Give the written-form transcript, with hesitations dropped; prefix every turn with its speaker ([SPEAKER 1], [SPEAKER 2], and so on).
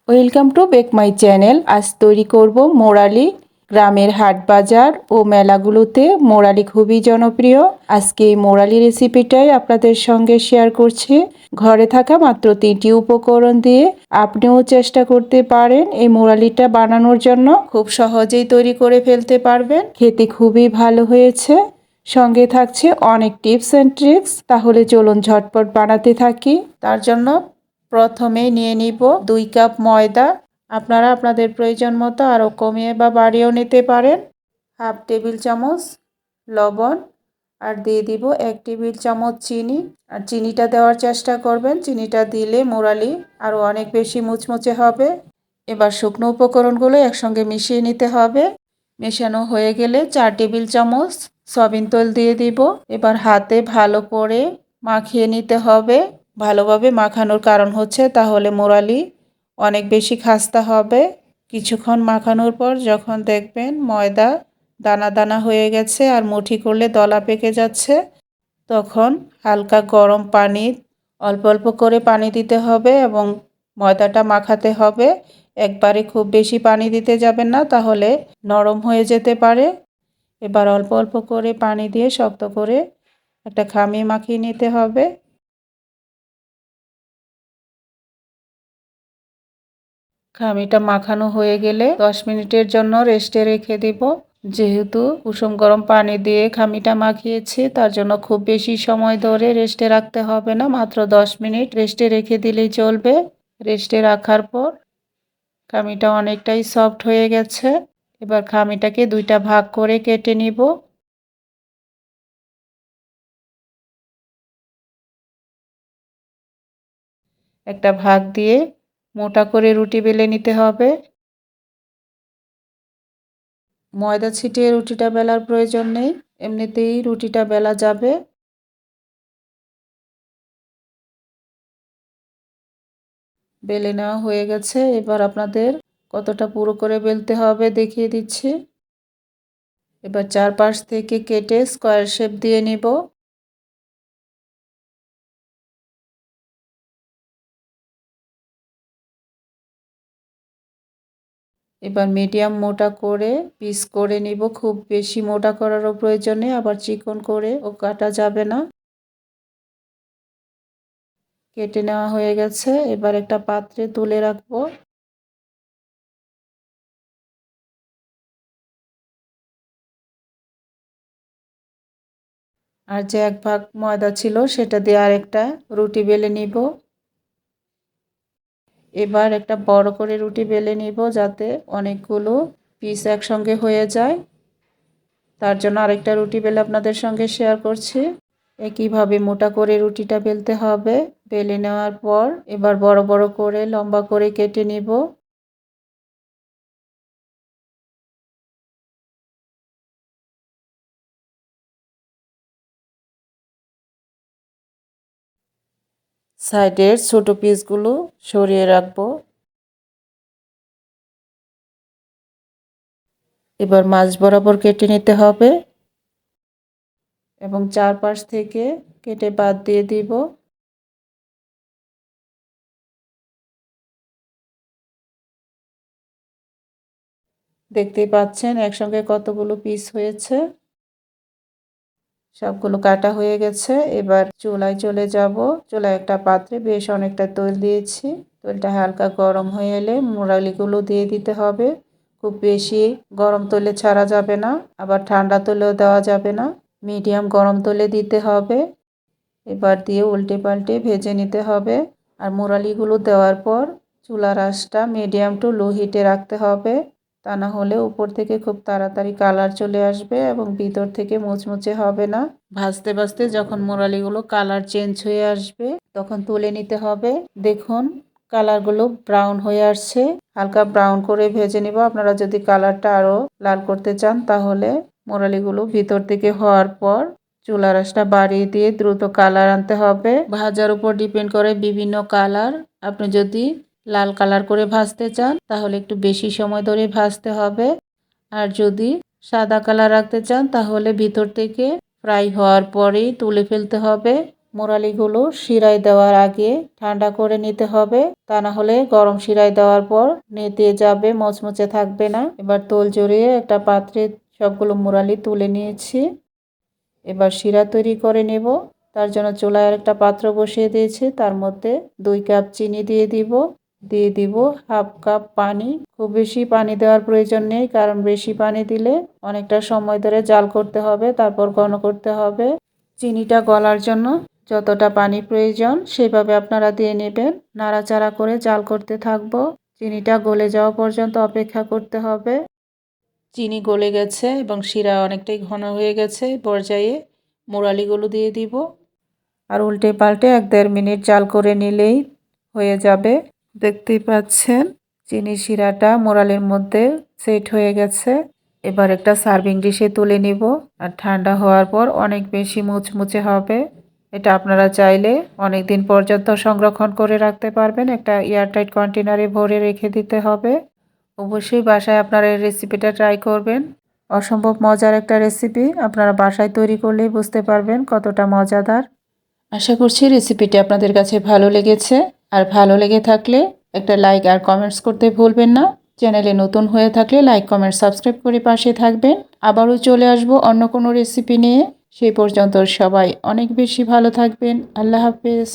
[SPEAKER 1] Welcome to back my channel. আজ তৈরি করব মোরালি। গ্রামের হাট বাজার ও মেলাগুলোতে মোরালি খুবই জনপ্রিয়। আজকে এই মোরালি রেসিপিটাই আপনাদের সঙ্গে শেয়ার করছি। ঘরে থাকা মাত্র 3টি উপকরণ দিয়ে আপনিও চেষ্টা করতে পারেন এই মোরালিটা বানানোর জন্য। খুব সহজেই তৈরি করে ফেলতে পারবেন। খেতে খুবই ভালো হয়েছে। সঙ্গে থাকছে অনেক টিপস অ্যান্ড ট্রিক্স। তাহলে চলুন ঝটপট বানাতে থাকি। তার জন্য প্রথমে নিয়ে নিব 2 কাপ ময়দা। আপনারা আপনাদের প্রয়োজন মতো আরও কমিয়ে বা বাড়িয়েও নিতে পারেন। হাফ টেবিল চামচ লবণ আর দিয়ে দিব 1 টেবিল চামচ চিনি। আর চিনিটা দেওয়ার চেষ্টা করবেন, চিনিটা দিলে মোরালি আরও অনেক বেশি মুচমুচে হবে। এবার শুকনো উপকরণগুলো একসঙ্গে মিশিয়ে নিতে হবে। মেশানো হয়ে গেলে 4 টেবিল চামচ সয়াবিন তেল দিয়ে দিব। এবার হাতে ভালো করে মাখিয়ে নিতে হবে। ভালোভাবে মাখানোর কারণ হচ্ছে তাহলে মোরালি অনেক বেশি খাস্তা হবে। কিছুক্ষণ মাখানোর পর যখন দেখবেন ময়দা দানা দানা হয়ে গেছে আর মুঠি করলে দলা পেকে যাচ্ছে, তখন হালকা গরম পানি অল্প অল্প করে পানি দিতে হবে এবং ময়দাটা মাখাতে হবে। একবারে খুব বেশি পানি দিতে যাবেন না, তাহলে নরম হয়ে যেতে পারে। এবার অল্প অল্প করে পানি দিয়ে শক্ত করে একটা খামি মাখিয়ে নিতে হবে। খামিটা মাখানো হয়ে গেলে 10 মিনিটের জন্য রেস্টে রেখে দিব। যেহেতু কুসুম গরম পানি দিয়ে খামিটা মাখিয়েছি, তার জন্য খুব বেশি সময় ধরে রেস্টে রাখতে হবে না, মাত্র 10 মিনিট রেস্টে রেখে দিলেই চলবে। রেস্টে রাখার পর খামিটা অনেকটাই সফট হয়ে গেছে। এবার খামিটাকে 2টা ভাগ করে কেটে নিব। একটা ভাগ দিয়ে মোটা করে রুটি বেলে নিতে হবে। ময়দা ছিটিয়ে রুটিটা বেলার প্রয়োজন নেই, এমনিতেই রুটিটা বেলা যাবে। বেলে নেওয়া হয়ে গেছে। এবার আপনাদের কতটা পুরো করে বেলতে হবে দেখিয়ে দিচ্ছি। এবার চারপাশ থেকে কেটে স্কোয়ার শেপ দিয়ে নিব। এবার মিডিয়াম মোটা করে পিস করে নিব। খুব বেশি মোটা করারও প্রয়োজন নেই, আবার চিকন করে ও কাটা যাবে না। কেটে নেওয়া হয়ে গেছে। এবার একটা পাত্রে তুলে রাখবো। আর যে এক ভাগ ময়দা ছিল সেটা দিয়ে আরেকটা রুটি বেলে নিব। এবার একটা বড় করে রুটি বেলে নিব যাতে অনেকগুলো পিস একসঙ্গে হয়ে যায়। তার জন্য আরেকটা রুটি বেলে আপনাদের সঙ্গে শেয়ার করছি। একইভাবে মোটা করে রুটিটা বেলতে হবে। বেলে নেওয়ার পর এবার বড় বড় করে লম্বা করে কেটে নিব। সাইডের ছোট পিসগুলো সরিয়ে রাখবো। এবার মাঝ বরাবর কেটে নিতে হবে এবং চারপাশ থেকে কেটে বাদ দিয়ে দিব। দেখতেই পাচ্ছেন একসঙ্গে কতগুলো পিস হয়েছে। সবগুলো কাটা হয়ে গেছে। এবার চুলায় চলে যাব। চুলায় একটা পাত্রে বেশ অনেকটা তেল দিয়েছি। তেলটা হালকা গরম হয়ে এলে মোরালিগুলো দিয়ে দিতে হবে। খুব বেশি গরম তেলে ছাড়া যাবে না, আবার ঠান্ডা তেলেও দেওয়া যাবে না। মিডিয়াম গরম তেলে দিতে হবে। এবার দিয়ে উল্টে পাল্টে ভেজে নিতে হবে। আর মোরালিগুলো দেওয়ার পর চুলার আঁচটা মিডিয়াম টু লো হিটে রাখতে হবে। তা না হলে উপর থেকে খুব তাড়াতাড়ি কালার চলে আসবে এবং ভিতর থেকে মুচমুচে হবে না। ভাজতে ভাজতে যখন মোরালিগুলো কালার চেঞ্জ হয়ে আসবে তখন তুলে নিতে হবে। দেখুন কালারগুলো ব্রাউন হয়ে আসছে। হালকা ব্রাউন করে ভেজে নিব। আপনারা যদি কালারটা আরও লাল করতে চান তাহলে মোরালিগুলো ভিতর থেকে হওয়ার পর চুলার আঁচটা বাড়িয়ে দিয়ে দ্রুত কালার আনতে হবে। ভাজার উপর ডিপেন্ড করে বিভিন্ন কালার। আপনি যদি লাল কালার করে ভাজতে চান তাহলে একটু বেশি সময় ধরে ভাজতে হবে। আর যদি সাদা কালার রাখতে চান তাহলে ভিতর থেকে ফ্রাই হওয়ার পরেই তুলে ফেলতে হবে। মুরালিগুলো শিরায় দেওয়ার আগে ঠান্ডা করে নিতে হবে, তা না হলে গরম শিরায় দেওয়ার পর নেতিয়ে যাবে, মচমচে থাকবে না। এবার তোল জড়িয়ে একটা পাত্রে সবগুলো মুরালি তুলে নিয়েছি। এবার শিরা তৈরি করে নেব। তার জন্য চুলায় একটা পাত্র বসিয়ে দিয়েছি, তার মধ্যে 2 কাপ চিনি দিয়ে দিব হাফ কাপ পানি। খুব বেশি পানি দেওয়ার প্রয়োজন নেই, কারণ বেশি পানি দিলে অনেকটা সময় ধরে জাল করতে হবে, তারপর ঘন করতে হবে। চিনিটা গলার জন্য যতটা পানি প্রয়োজন সেভাবে আপনারা দিয়ে নেবেন। নাড়াচাড়া করে জাল করতে থাকবো। চিনিটা গলে যাওয়া পর্যন্ত অপেক্ষা করতে হবে। চিনি গলে গেছে এবং শিরা অনেকটাই ঘন হয়ে গেছে। পর্যায়ে মুরালিগুলো দিয়ে দিব আর উল্টে পাল্টে 1-1.5 মিনিট জাল করে নিলেই হয়ে যাবে। দেখতেই পাচ্ছেন চিনি শিরাটা মুরালির মধ্যে সেট হয়ে গেছে। এবার একটা সার্ভিং ডিশে তুলে নিব। আর ঠান্ডা হওয়ার পর অনেক বেশি মুচমুচে হবে। এটা আপনারা চাইলে অনেক দিন পর্যন্ত সংরক্ষণ করে রাখতে পারবেন। একটা এয়ারটাইট কন্টেনারে ভরে রেখে দিতে হবে। অবশ্যই বাসায় আপনারা এই রেসিপিটা ট্রাই করবেন। অসম্ভব মজার একটা রেসিপি, আপনারা বাসায় তৈরি করলেই বুঝতে পারবেন কতটা মজাদার। আশা করছি রেসিপিটি আপনাদের কাছে ভালো লেগেছে। আর ভালো লেগে থাকলে একটা লাইক আর কমেন্টস করতে ভুলবেন না। চ্যানেলে নতুন হয়ে থাকলে লাইক, কমেন্ট, সাবস্ক্রাইব করে পাশে থাকবেন। আবারও চলে আসব অন্য কোনো রেসিপি নিয়ে। সেই পর্যন্ত সবাই অনেক বেশি ভালো থাকবেন। আল্লাহ হাফেজ।